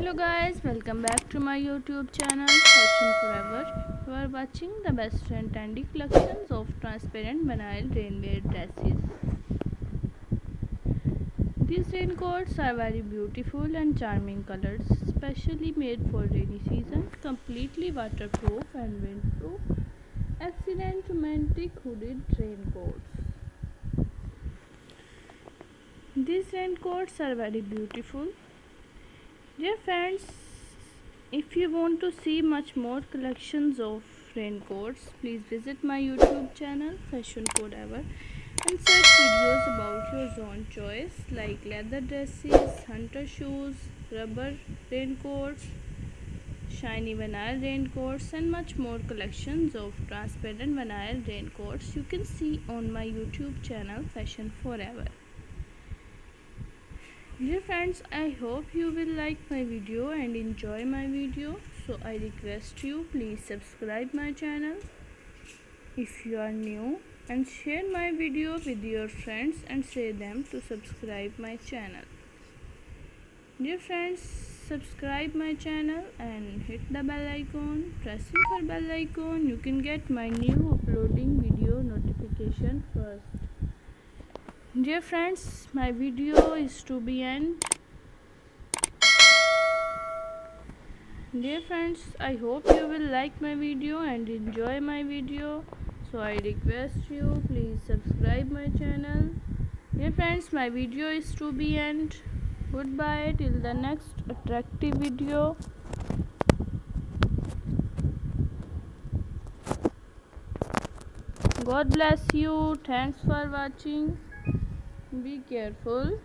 Hello guys, welcome back to my YouTube channel Fashion Forever. You are watching the best and trendy collections of transparent banal rainwear dresses. These raincoats are very beautiful and charming colors, specially made for rainy season, completely waterproof and windproof. Excellent romantic hooded raincoats. These raincoats are very beautiful. Dear friends, if you want to see much more collections of raincoats, please visit my YouTube channel Fashion Forever and search videos about your own choice like leather dresses, hunter shoes, rubber raincoats, shiny vinyl raincoats and much more collections of transparent vinyl raincoats you can see on my YouTube channel Fashion Forever. Dear friends, I hope you will like my video and enjoy my video. So I request you please subscribe my channel if you are new and share my video with your friends and say them to subscribe my channel. Dear friends, subscribe my channel and hit the bell icon. Pressing for bell icon you can get my new uploading video notification first. Dear friends, my video is to be end. Dear friends, I hope you will like my video and enjoy my video. So I request you please subscribe my channel. Dear friends, my video is to be end. Goodbye till the next attractive video. God bless you. Thanks for watching. Be careful.